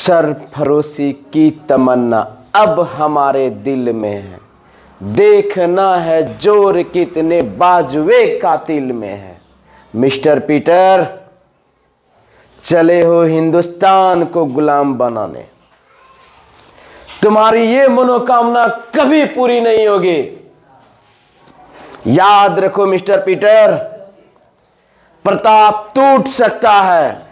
सरफरोशी की तमन्ना अब हमारे दिल में है, देखना है जोर कितने बाजुए कातिल में है। मिस्टर पीटर, चले हो हिंदुस्तान को गुलाम बनाने, तुम्हारी ये मनोकामना कभी पूरी नहीं होगी। याद रखो मिस्टर पीटर, प्रताप टूट सकता है,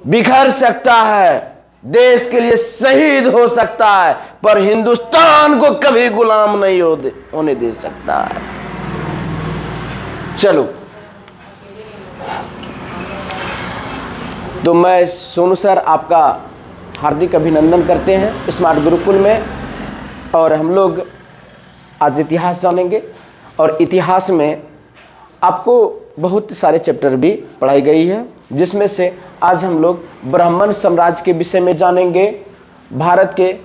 बिखर सकता है, देश के लिए शहीद हो सकता है, पर हिंदुस्तान को कभी गुलाम नहीं होने दे सकता है। चलो, तो मैं सोनू सर आपका हार्दिक अभिनंदन करते हैं स्मार्ट गुरुकुल में। और हम लोग आज इतिहास जानेंगे, और इतिहास में आपको बहुत सारे चैप्टर भी पढ़ाई गई है, जिसमें से आज हम लोग ब्राह्मण साम्राज्य के विषय में जानेंगे, भारत के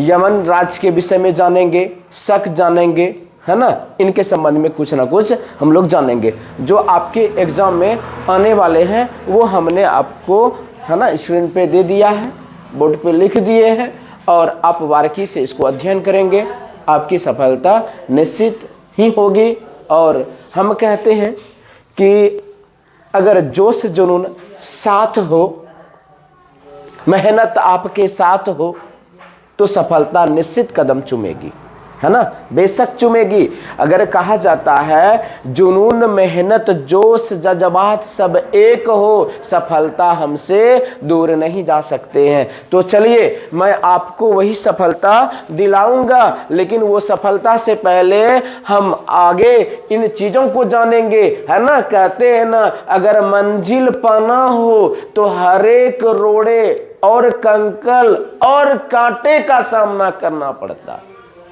यमन राज्य के विषय में जानेंगे, शक जानेंगे, है ना। इनके संबंध में कुछ ना कुछ हम लोग जानेंगे। जो आपके एग्जाम में आने वाले हैं वो हमने आपको, है ना, स्क्रीन पे दे दिया है, बोर्ड पे लिख दिए हैं, और आप बारीकी से इसको अध्ययन करेंगे, आपकी सफलता निश्चित ही होगी। और हम कहते हैं कि अगर जोश जुनून साथ हो, मेहनत आपके साथ हो, तो सफलता निश्चित कदम चूमेगी, है ना, बेशक चूमेगी। अगर कहा जाता है जुनून मेहनत जोश जज्बात सब एक हो, सफलता हमसे दूर नहीं जा सकते हैं। तो चलिए, मैं आपको वही सफलता दिलाऊंगा, लेकिन वो सफलता से पहले हम आगे इन चीजों को जानेंगे, है ना। कहते हैं ना, अगर मंजिल पाना हो तो हर एक रोड़े और कंकल और कांटे का सामना करना पड़ता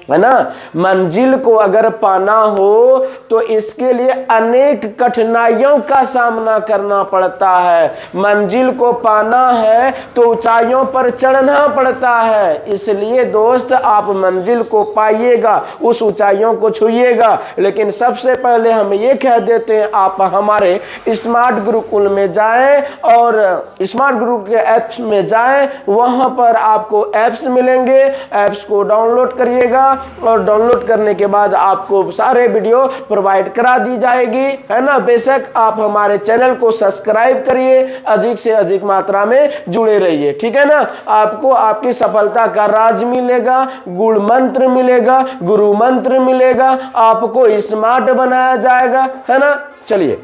है ना। मंजिल को अगर पाना हो तो इसके लिए अनेक कठिनाइयों का सामना करना पड़ता है। मंजिल को पाना है तो ऊंचाइयों पर चढ़ना पड़ता है। इसलिए दोस्त, आप मंजिल को पाइएगा, उस ऊंचाइयों को छूइएगा, लेकिन सबसे पहले हम ये कह देते हैं, आप हमारे स्मार्ट गुरुकुल में जाएं और स्मार्ट गुरुकुल के ऐप्स में जाएं। वहां पर आपको ऐप्स मिलेंगे, ऐप्स को डाउनलोड करिएगा, और डाउनलोड करने के बाद आपको सारे वीडियो प्रोवाइड करा दी जाएगी, है ना। बेशक आप हमारे चैनल को सब्सक्राइब करिए, अधिक से अधिक मात्रा में जुड़े रहिए, ठीक है ना। आपको आपकी सफलता का राज मिलेगा, गुण मंत्र मिलेगा, गुरु मंत्र मिलेगा, आपको स्मार्ट बनाया जाएगा, है ना। चलिए,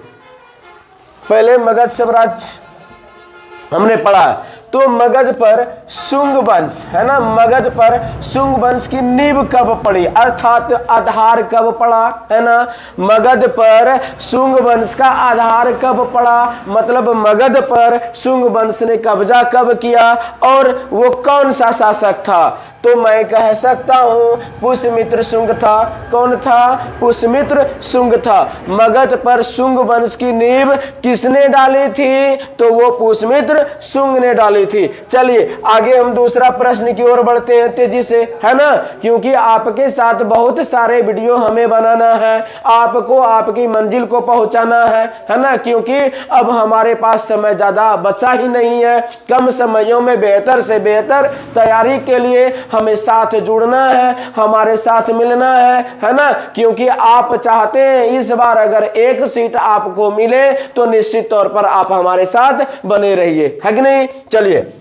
पहले मगध साम्राज्य हमने पढ़ा, तो मगध पर शुंग वंश, है ना, मगध पर शुंग वंश की नींव कब पड़ी, अर्थात आधार कब पड़ा, है ना। मगध पर शुंग वंश का आधार कब पड़ा, मतलब मगध पर शुंग वंश ने कब्जा कब किया, और वो कौन सा शासक था। तो मैं कह सकता हूं पुष्यमित्र शुंग था। कौन था? पुष्यमित्र शुंग था। मगध पर शुंग वंश की नींव किसने डाली थी? तो वो पुष्यमित्र शुंग ने डाली थी। चलिए आगे हम दूसरा प्रश्न की ओर बढ़ते हैं तेजी से, है ना, क्योंकि आपके साथ बहुत सारे वीडियो हमें बनाना है, आपको आपकी मंजिल को पहुंचाना है ना, क्योंकि अब हमारे पास समय ज्यादा बचा ही नहीं है। कम समयों में बेहतर से बेहतर तैयारी के लिए हमें साथ जुड़ना है, हमारे साथ मिलना है ना, क्योंकि आप चाहते हैं इस बार अगर एक सीट आपको मिले तो निश्चित तौर पर आप हमारे साथ बने रहिए, है कि नहीं। चलिए,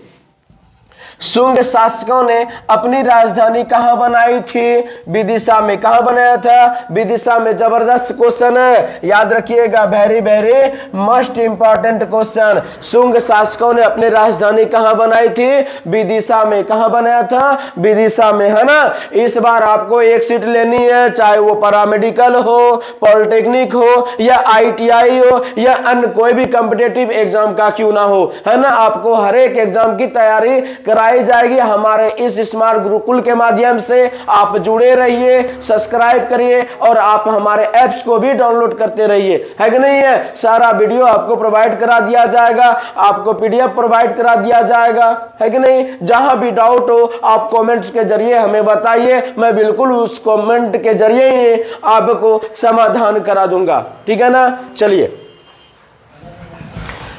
शुंग शासकों ने अपनी राजधानी कहां बनाई थी? विदिशा में। कहां बनाया था? विदिशा में। जबरदस्त क्वेश्चन है, याद रखिएगा, very very most important question. Shunga शासकों ने अपनी राजधानी कहां बनाई थी? विदिशा में। कहां बनाया था? विदिशा में, है ना। इस बार आपको एक सीट लेनी है, चाहे वो पैरामेडिकल हो, पॉलिटेक्निक हो, या ITI हो, या अन्य कोई भी कॉम्पिटिटिव एग्जाम का क्यों ना हो, है ना। आपको हर एक एग्जाम की तैयारी कराई जाएगी हमारे इस स्मार्ट गुरुकुल के माध्यम से। आप जुड़े रहिए, सब्सक्राइब करिए, और आप हमारे ऐप्स को भी डाउनलोड करते रहिए, है कि नहीं है। सारा वीडियो आपको प्रोवाइड करा दिया जाएगा, आपको PDF प्रोवाइड करा दिया जाएगा, है कि नहीं। जहां भी डाउट हो आप कमेंट्स के जरिए हमें बताइए, मैं बिल्कुल उस कमेंट के जरिए ही आपको समाधान करा दूंगा, ठीक है ना। चलिए,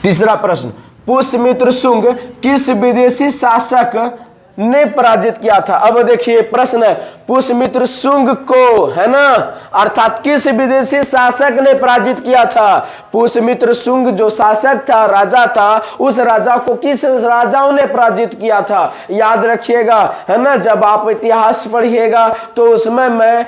तीसरा प्रश्न, पुष्यमित्र शुंग किस विदेशी शासक ने पराजित किया था? अब देखिए प्रश्न है, पुष्यमित्र शुंग को, है ना, अर्थात किस विदेशी शासक ने पराजित किया था? पुष्यमित्र शुंग जो शासक था, राजा था, उस राजा को किस राजाओं ने पराजित किया था? याद रखिएगा, है ना, जब आप इतिहास पढ़िएगा तो उसमें मैं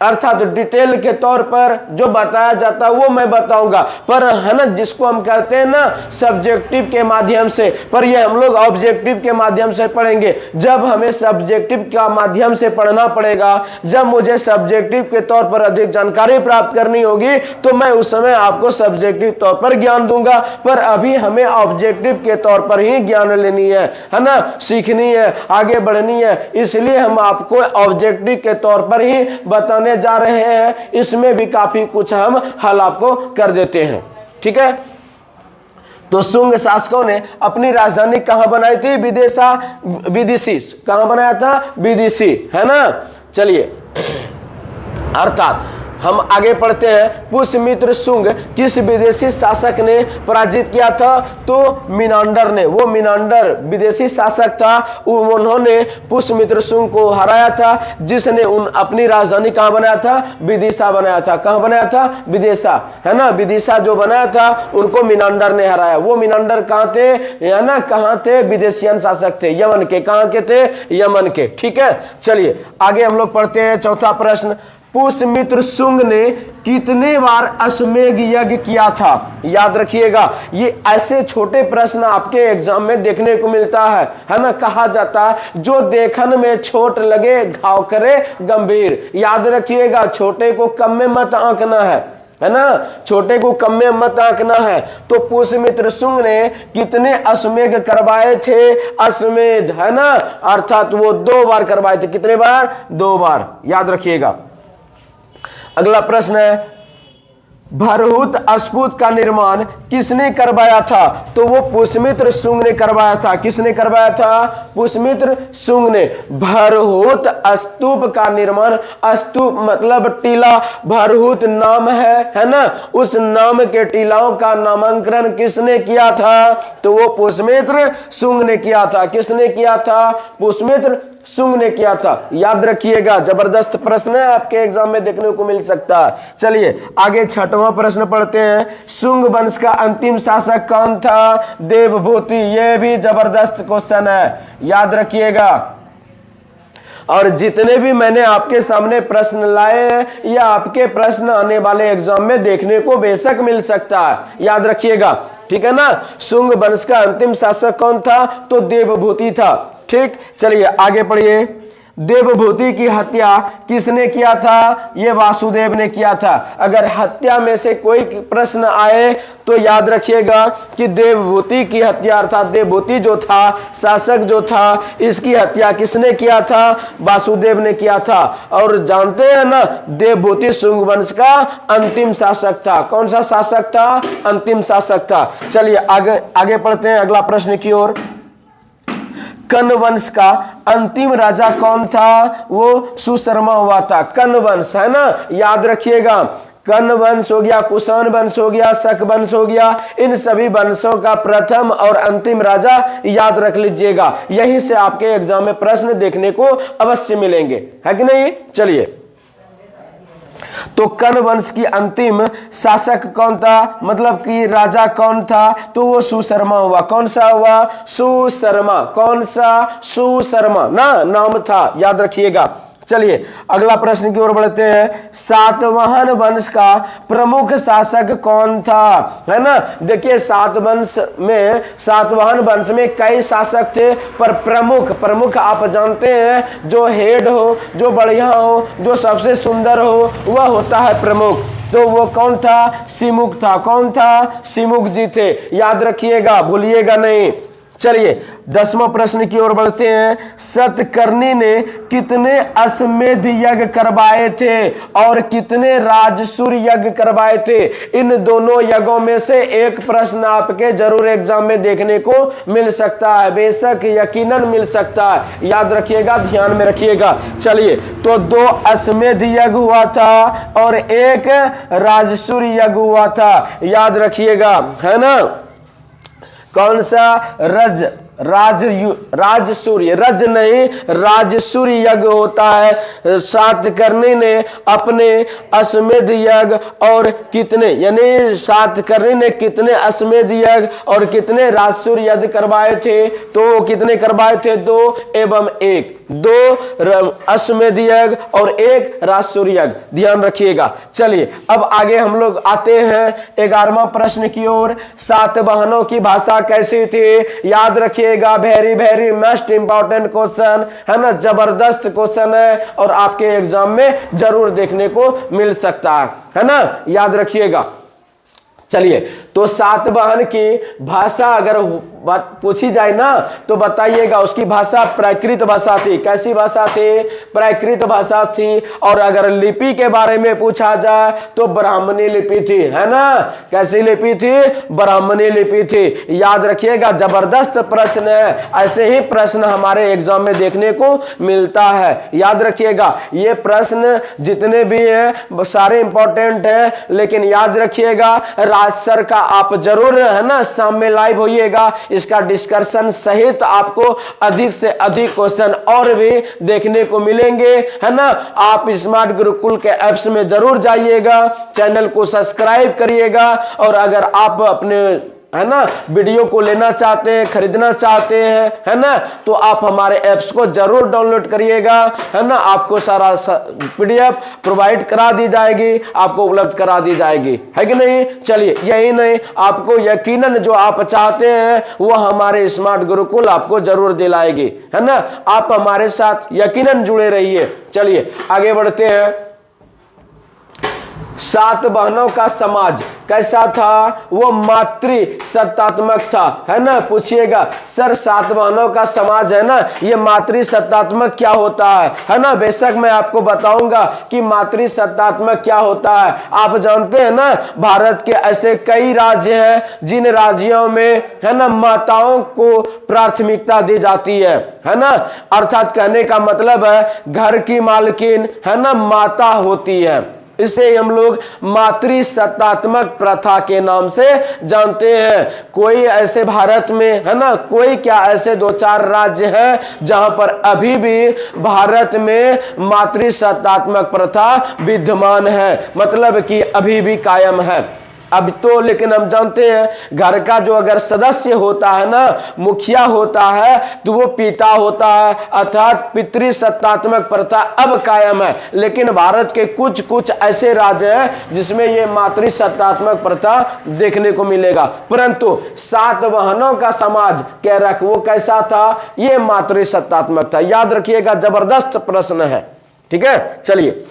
अर्थात डिटेल के तौर पर जो बताया जाता है वो मैं बताऊंगा, पर है ना, जिसको हम कहते हैं ना सब्जेक्टिव के माध्यम से, पर ये हम लोग ऑब्जेक्टिव के माध्यम से पढ़ेंगे। जब हमें सब्जेक्टिव का माध्यम से पढ़ना पड़ेगा, जब मुझे सब्जेक्टिव के तौर पर अधिक जानकारी प्राप्त करनी होगी, तो मैं उस समय आपको सब्जेक्टिव तौर पर ज्ञान दूंगा, पर अभी हमें ऑब्जेक्टिव के तौर पर ही ज्ञान लेनी है ना, सीखनी है, आगे बढ़नी है, इसलिए हम आपको ऑब्जेक्टिव के तौर पर ही बताने जा रहे हैं। इसमें भी काफी कुछ हम हल आपको कर देते हैं, ठीक है। तो शुंग शासकों ने अपनी राजधानी कहां बनाई थी? विदिशी। कहां बनाया था? विदिशी, है ना। चलिए, अर्थात हम आगे पढ़ते हैं, पुष्यमित्र शुंग किस विदेशी शासक ने पराजित किया था? तो मिनांडर ने। वो मिनांडर विदेशी शासक था, उन्होंने पुष्यमित्र शुंग को हराया था, जिसने अपनी राजधानी कहां बनाया था? विदिशा बनाया था। कहां बनाया था? विदिशा, है ना। विदिशा जो बनाया था उनको मिनांडर ने हराया। वो मिनांडर कहां थे, है ना, कहां थे? विदेशियन शासक थे, यमन के। कहां के थे? यमन के, ठीक है। चलिए आगे हम लोग पढ़ते हैं चौथा प्रश्न, पुष्यमित्र शुंग ने कितने बार अश्वमेध यज्ञ किया था? याद रखिएगा, ये ऐसे छोटे प्रश्न आपके एग्जाम में देखने को मिलता है ना। कहा जाता है जो देखन में छोट लगे घाव करे गंभीर। याद रखिएगा, छोटे को कम में मत आंकना है ना, छोटे को कम में मत आंकना है। तो पुष्यमित्र शुंग ने कितने अश्वमेध करवाए थे? अश्वमेध, है ना, अर्थात वो 2 बार करवाए थे। कितने बार? 2 बार, याद रखिएगा। अगला प्रश्न है, भरहुत अस्फुट का निर्माण किसने करवाया था? तो वो पुष्यमित्र शुंग ने करवाया था। किसने करवाया था? पुष्यमित्र शुंग ने। भरहुत स्तूप का निर्माण, स्तूप मतलब टीला, भरहुत नाम है ना, उस नाम के टीलाओं का नामांकन किसने किया था? तो वो पुष्यमित्र शुंग ने किया था। किसने किया था? पुष्यमित्र शुंग ने किया था। याद रखिएगा, जबरदस्त प्रश्न है, आपके एग्जाम में देखने को मिल सकता है। चलिए आगे छठवां प्रश्न पढ़ते हैं, शुंग वंश का अंतिम शासक कौन था? देवभूति। यह भी जबरदस्त क्वेश्चन है, याद रखिएगा। और जितने भी मैंने आपके सामने प्रश्न लाए हैं, या आपके प्रश्न आने वाले एग्जाम में देखने को बेशक मिल सकता है, याद रखिएगा, ठीक है ना। शुंग वंश का अंतिम शासक कौन था? तो देवभूति था, ठीक। चलिए आगे पढ़िए, देवभूति की हत्या किसने किया था? ये वासुदेव ने किया था। अगर हत्या में से कोई प्रश्न आए तो याद रखिएगा कि देवभूति की हत्या, अर्थात देवभूति जो था, शासक जो था, इसकी हत्या किसने किया था? वासुदेव ने किया था। और जानते हैं ना, देवभूति शुंग वंश का अंतिम शासक था। कौन सा शासक था? अंतिम शासक था। चलिए आगे पढ़ते हैं अगला प्रश्न की ओर। कर्ण वंश का अंतिम राजा कौन था? वो सुशर्मा हुआ था। कर्ण वंश, है ना, याद रखिएगा। कर्ण वंश हो गया, कुषाण वंश हो गया, शक वंश हो गया, इन सभी वंशों का प्रथम और अंतिम राजा याद रख लीजिएगा। यहीं से आपके एग्जाम में प्रश्न देखने को अवश्य मिलेंगे, है कि नहीं। चलिए, तो कर्ण वंश की अंतिम शासक कौन था, मतलब कि राजा कौन था? तो वो सुशर्मा हुआ। कौन सा हुआ? सुशर्मा। कौन सा? सुशर्मा ना नाम था, याद रखिएगा। चलिए अगला प्रश्न की ओर बढ़ते हैं, सातवाहन वंश का प्रमुख शासक कौन था? है ना, देखिए सातवाहन वंश में कई शासक थे, पर प्रमुख आप जानते हैं, जो हेड हो, जो बढ़िया हो, जो सबसे सुंदर हो, वह होता है प्रमुख। तो वो कौन था? सिमुक था। कौन था? सिमुक जी थे, याद रखिएगा, भूलिएगा नहीं। चलिए 10वां प्रश्न की ओर बढ़ते हैं, सतकर्णी ने कितने अश्वमेध यज्ञ करवाए थे और कितने राजसूय यज्ञ करवाए थे? इन दोनों यज्ञों में से एक प्रश्न आपके जरूर एग्जाम में देखने को मिल सकता है, बेशक यकीनन मिल सकता है, याद रखिएगा, ध्यान में रखिएगा। चलिए, तो 2 अश्वमेध यज्ञ हुआ था और 1 राजसूय यज्ञ हुआ था, याद रखिएगा, है ना। कौन सा? राजसूय, रज नहीं राजसूय यज्ञ होता है। सातकर्णी ने अपने अश्वमेध यज्ञ और कितने, यानी सातकर्णी ने कितने अश्वमेध यज्ञ और कितने राजसूय यज्ञ करवाए थे? तो कितने करवाए थे? 2 एवं 1, 2 अश्वमेध यज्ञ और 1 राजसूय यज्ञ, ध्यान रखिएगा। चलिए अब आगे हम लोग आते हैं 11वां प्रश्न की ओर। सातवाहनों की भाषा कैसी थी? याद रखिएगा, very very most important question है ना, जबरदस्त क्वेश्चन है और आपके एग्जाम में जरूर देखने को मिल सकता है ना, याद रखिएगा। चलिए, तो सातवाहन की भाषा अगर बात पूछी जाए ना तो बताइएगा उसकी भाषा प्राकृत भाषा थी। कैसी भाषा थी? प्राकृत भाषा थी। और अगर लिपि के बारे में पूछा जाए तो ब्राह्मणी लिपि थी, है ना। कैसी लिपि थी? ब्राह्मणी लिपि थी। याद रखिएगा, जबरदस्त प्रश्न है। ऐसे ही प्रश्न हमारे एग्जाम में देखने को मिलता है, याद रखिएगा। ये प्रश्न जितने भी हैं सारे इंपॉर्टेंट हैं, लेकिन याद रखिएगा राज सर का आप जरूर है ना शाम में लाइव होइएगा, इसका डिस्कशन सहित आपको अधिक से अधिक क्वेश्चन और भी देखने को मिलेंगे, है ना। आप स्मार्ट गुरुकुल के ऐप्स में जरूर जाइएगा, चैनल को सब्सक्राइब करिएगा और अगर आप अपने है ना वीडियो को लेना चाहते हैं, खरीदना चाहते हैं, है ना, तो आप हमारे ऐप्स को जरूर डाउनलोड करिएगा, है ना। आपको सारा पीडीएफ प्रोवाइड करा दी जाएगी, आपको उपलब्ध करा दी जाएगी, है कि नहीं। चलिए, यही नहीं, आपको यकीनन जो आप चाहते हैं वो हमारे स्मार्ट गुरुकुल आपको जरूर दिलाएगी, है ना। आप हमारे साथ यकीनन जुड़े रहिए। चलिए आगे बढ़ते हैं। सातवाहनों का समाज कैसा था? वो मातृ सत्तात्मक था, है ना। पूछिएगा सर सातवाहनों का समाज है ना, ये मातृ सत्तात्मक क्या होता है ना। बेशक मैं आपको बताऊंगा कि मातृ सत्तात्मक क्या होता है। आप जानते हैं ना, भारत के ऐसे कई राज्य हैं जिन राज्यों में है ना माताओं को प्राथमिकता दी जाती है ना। अर्थात कहने का मतलब है घर की मालकिन है ना माता होती है। इसे हम लोग मातृ सत्तात्मक प्रथा के नाम से जानते हैं। कोई ऐसे भारत में है ना, कोई क्या ऐसे 2-4 राज्य हैं जहां पर अभी भी भारत में मातृ सत्तात्मक प्रथा विद्यमान है, मतलब कि अभी भी कायम है। अब तो लेकिन हम जानते हैं घर का जो अगर सदस्य होता है ना, मुखिया होता है, तो वो पिता होता है, अर्थात पितृ सत्तात्मक प्रथा अब कायम है। लेकिन भारत के कुछ कुछ ऐसे राज्य हैं जिसमें ये मातृ सत्तात्मक प्रथा देखने को मिलेगा। परंतु सातवाहनों का समाज कह रहा वो कैसा था? ये मातृ सत्तात्मक था। याद रखिएगा, जबरदस्त प्रश्न है, ठीक है। चलिए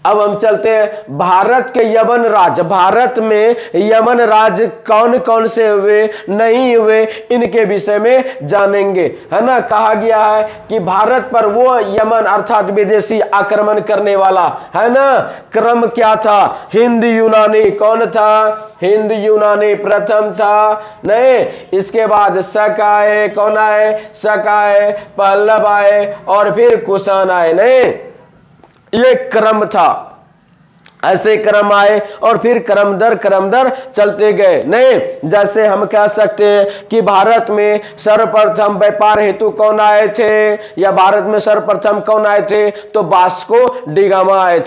अब हम चलते हैं भारत के यवन राज्य। भारत में यवन राज्य कौन कौन से हुए, नहीं हुए, इनके विषय में जानेंगे, है ना। कहा गया है कि भारत पर वो यमन अर्थात विदेशी आक्रमण करने वाला है ना क्रम क्या था? हिंद यूनानी। कौन था? हिंद यूनानी प्रथम था, नहीं। इसके बाद शक आए, कौन आए? शक आए, पल्लव आए और फिर कुषाण आए, नहीं। ये क्रम था, ऐसे क्रम आए और फिर क्रम दर चलते गए, नहीं। जैसे हम कह सकते हैं कि भारत में सर्वप्रथम व्यापार हेतु कौन आए थे, या भारत में सर्वप्रथम कौन आए थे? तो वास्को डिगामा आए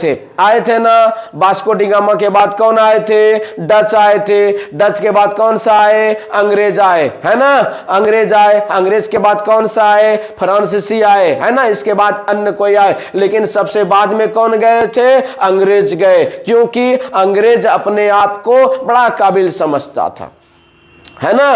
थे ना। वास्को डिगामा के बाद कौन आए थे? डच आए थे। डच के बाद कौन सा आए? अंग्रेज आए, है ना। अंग्रेज आए, अंग्रेज के बाद कौन सा आए? फ्रांसीसी आए, है ना। इसके बाद अन्य कोई आए, लेकिन सबसे बाद में कौन गए थे? अंग्रेज गए, क्योंकि अंग्रेज अपने आप को बड़ा काबिल समझता था, है ना।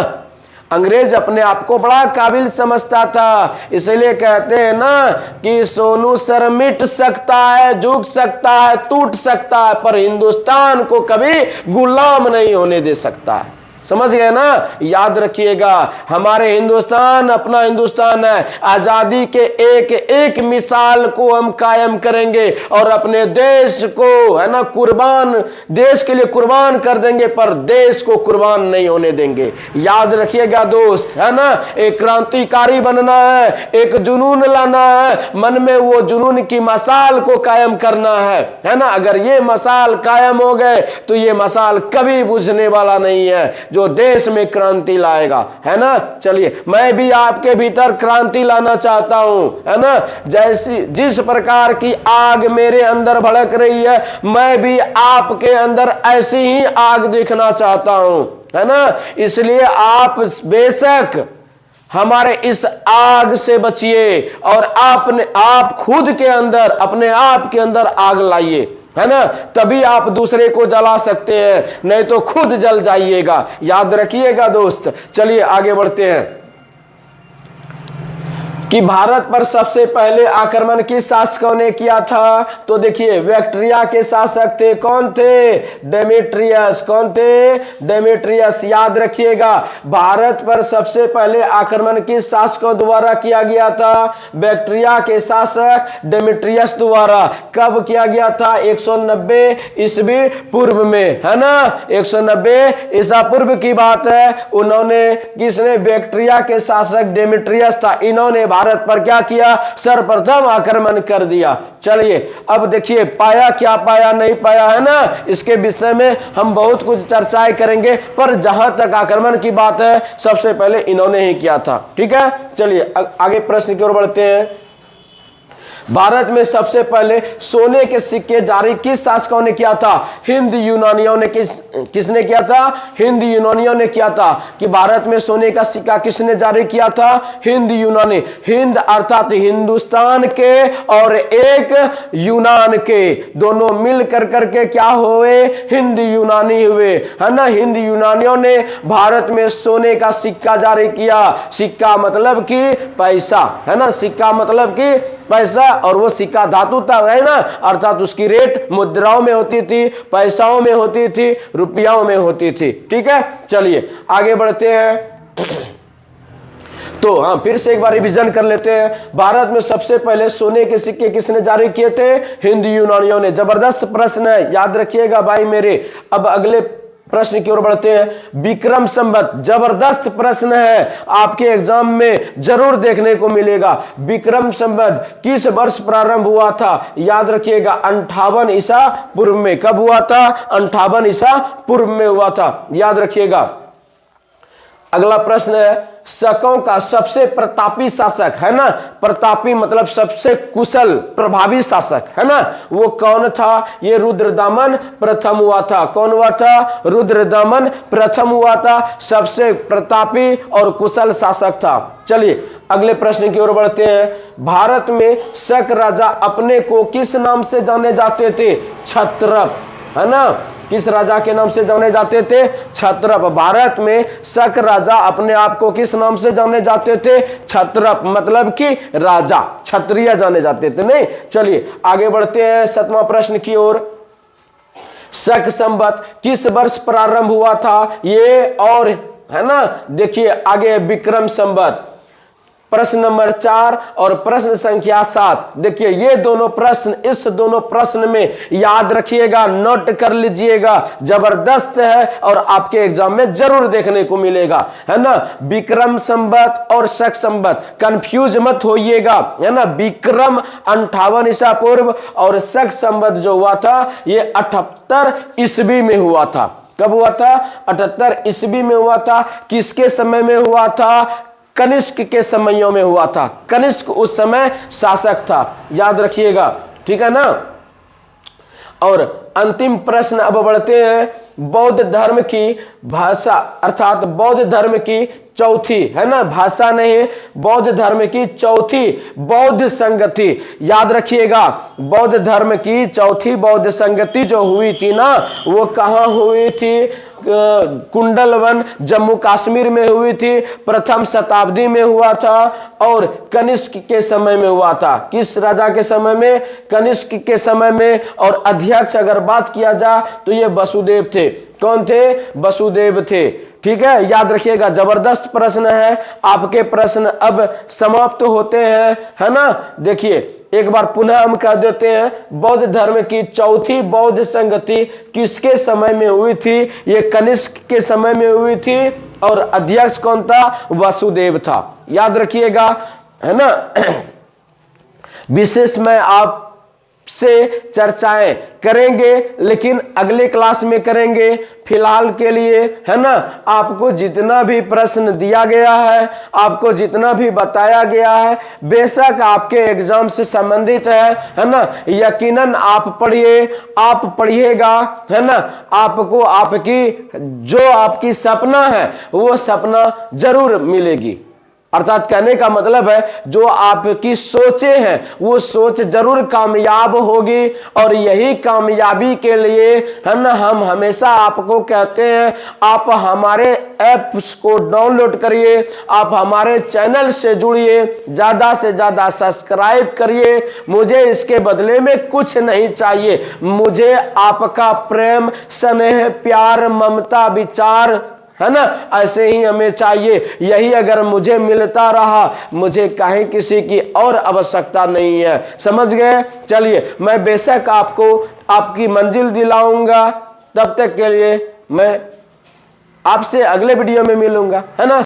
अंग्रेज अपने आप को बड़ा काबिल समझता था, इसलिए कहते हैं ना कि सोनू सर मिट सकता है, झुक सकता है, टूट सकता है, पर हिंदुस्तान को कभी गुलाम नहीं होने दे सकता है। समझ गए ना। याद रखिएगा, हमारे हिंदुस्तान अपना हिंदुस्तान है। आजादी के एक एक मिसाल को हम कायम करेंगे और अपने देश को है ना कुर्बान, देश के लिए कुर्बान कर देंगे, पर देश को कुर्बान नहीं होने देंगे। याद रखिएगा दोस्त, है ना। एक क्रांतिकारी बनना है, एक जुनून लाना है, मन में वो जुनून की मसाल को कायम करना है ना। अगर ये मसाल कायम हो गए तो ये मसाल कभी बुझने वाला नहीं है। जो देश में क्रांति लाएगा, है ना। चलिए, मैं भी आपके भीतर क्रांति लाना चाहता हूं, है ना। जैसी जिस प्रकार की आग मेरे अंदर भड़क रही है, मैं भी आपके अंदर ऐसी ही आग देखना चाहता हूं, है ना। इसलिए आप बेशक हमारे इस आग से बचिए और आप खुद के अंदर, अपने आप के अंदर आग लाइए, है ना। तभी आप दूसरे को जला सकते हैं, नहीं तो खुद जल जाइएगा। याद रखिएगा दोस्त। चलिए आगे बढ़ते हैं कि भारत पर सबसे पहले आक्रमण किस शासकों ने किया था। तो देखिए, बैक्ट्रिया के शासक थे, कौन थे? डेमेट्रियस। कौन थे? डेमेट्रियस। याद रखिएगा, भारत पर सबसे पहले आक्रमण किस शासकों द्वारा किया गया था? बैक्ट्रिया के शासक डेमेट्रियस द्वारा। कब किया गया था? 190 ईस्वी पूर्व में, है ना। 190 ईसा पूर्व की बात है। उन्होंने, किसने? बैक्ट्रिया के शासक डेमेट्रियस था, इन्होंने भारत पर क्या किया? सर्वप्रथम आक्रमण कर दिया। चलिए अब देखिए, पाया क्या, पाया नहीं पाया, है ना। इसके विषय में हम बहुत कुछ चर्चाएं करेंगे, पर जहां तक आक्रमण की बात है, सबसे पहले इन्होंने ही किया था। ठीक है, चलिए आगे प्रश्न की ओर बढ़ते हैं। भारत में सबसे पहले सोने के सिक्के जारी किस शासकों ने किया था? हिंद यूनानियों ने। किसने किया था? हिंद यूनानियों ने किया था। कि भारत में सोने का सिक्का किसने जारी किया था? हिंद यूनानी। हिंद अर्थात हिंदुस्तान के और एक यूनान के, दोनों मिल कर करके क्या हुए? हिंद यूनानी हुए, है ना। हिंद यूनानियों ने भारत में सोने का सिक्का जारी किया। सिक्का मतलब कि पैसा, है ना। सिक्का मतलब कि पैसा, और वो सिक्का धातु था, है ना। अर्थात उसकी रेट मुद्राओं में होती थी, पैसाओं में होती थी, रुपयाओं में होती थी। ठीक है, चलिए आगे बढ़ते हैं। तो हाँ, फिर से एक बार रिवीजन कर लेते हैं। भारत में सबसे पहले सोने के सिक्के किसने जारी किए थे? हिंद यूनानियों ने। जबरदस्त प्रश्न है, याद रखिएगा भाई मेरे। अब अगले प्रश्न की ओर बढ़ते हैं। विक्रम संवत, जबरदस्त प्रश्न है, आपके एग्जाम में जरूर देखने को मिलेगा। विक्रम संवत किस वर्ष प्रारंभ हुआ था? याद रखिएगा, 58 ईसा पूर्व में। कब हुआ था? 58 ईसा पूर्व में हुआ था, याद रखिएगा। अगला प्रश्न है, शकों का सबसे प्रतापी शासक, है ना। प्रतापी मतलब सबसे कुशल, प्रभावी शासक, है ना। वो कौन था? ये रुद्रदमन प्रथम हुआ था। कौन हुआ था? रुद्रदमन प्रथम हुआ था। सबसे प्रतापी और कुशल शासक था। चलिए अगले प्रश्न की ओर बढ़ते हैं। भारत में शक राजा अपने को किस नाम से जाने जाते थे? क्षत्रप, है ना। किस राजा के नाम से जाने जाते थे? क्षत्रप। भारत में शक राजा अपने आप को किस नाम से जाने जाते थे? क्षत्रप, मतलब कि राजा, क्षत्रिय जाने जाते थे, नहीं। चलिए आगे बढ़ते हैं 7वां प्रश्न की ओर। शक संवत किस वर्ष प्रारंभ हुआ था? ये और, है ना। देखिए आगे विक्रम संवत। प्रश्न नंबर 4 और प्रश्न संख्या 7। देखिए ये दोनों प्रश्न, इस दोनों प्रश्न में याद रखिएगा, नोट कर लीजिएगा, जबरदस्त है और आपके एग्जाम में जरूर देखने को मिलेगा, है ना। विक्रम संवत और शक संवत, कंफ्यूज मत होइएगा, है ना। विक्रम 58 ईसा पूर्व और शक संवत जो हुआ था ये 78 ईस्वी में हुआ था। कब हुआ था? 78 ईस्वी में हुआ था। किसके समय में हुआ था? कनिष्क के समयों में हुआ था। कनिष्क उस समय शासक था, याद रखिएगा, ठीक है ना। और अंतिम प्रश्न अब बढ़ते हैं। बौद्ध धर्म की भाषा, अर्थात बौद्ध धर्म की चौथी, है ना, भाषा नहीं, बौद्ध धर्म की चौथी बौद्ध संगति, याद रखिएगा। बौद्ध धर्म की चौथी बौद्ध संगति जो हुई थी ना, वो कहाँ हुई थी? कुंडलवन, जम्मू कश्मीर में हुई थी। प्रथम शताब्दी में हुआ था और कनिष्क के समय में हुआ था। किस राजा के समय में? कनिष्क के समय में। और अध्यक्ष अगर बात किया जाए तो ये वसुदेव थे। कौन थे? वसुदेव थे। ठीक है, याद रखिएगा, जबरदस्त प्रश्न है। आपके प्रश्न अब समाप्त होते हैं, है ना। देखिए एक बार पुनः हम कह देते हैं, बौद्ध धर्म की चौथी बौद्ध संगति किसके समय में हुई थी? ये कनिष्क के समय में हुई थी और अध्यक्ष कौन था? वसुदेव था, याद रखिएगा, है ना। विशेष मैं आप से चर्चाएं करेंगे, लेकिन अगले क्लास में करेंगे। फिलहाल के लिए, है ना, आपको जितना भी प्रश्न दिया गया है, आपको जितना भी बताया गया है, बेशक आपके एग्जाम से संबंधित है ना, यकीनन आप पढ़िए, आप पढ़िएगा, है ना, आपको आपकी जो आपकी सपना है वो सपना जरूर मिलेगी। अर्थात कहने का मतलब है जो आपकी सोचें हैं वो सोच जरूर कामयाब होगी, और यही कामयाबी के लिए, है ना, हम हमेशा आपको कहते हैं आप हमारे ऐप्स को डाउनलोड करिए, आप हमारे चैनल से जुड़िए, ज्यादा से ज्यादा सब्सक्राइब करिए। मुझे इसके बदले में कुछ नहीं चाहिए, मुझे आपका प्रेम, स्नेह, प्यार, ममता, विचार, है ना, ऐसे ही हमें चाहिए। यही अगर मुझे मिलता रहा, मुझे काहे किसी की और आवश्यकता नहीं है। समझ गए? चलिए, मैं बेशक आपको आपकी मंजिल दिलाऊंगा। तब तक के लिए मैं आपसे अगले वीडियो में मिलूंगा, है ना।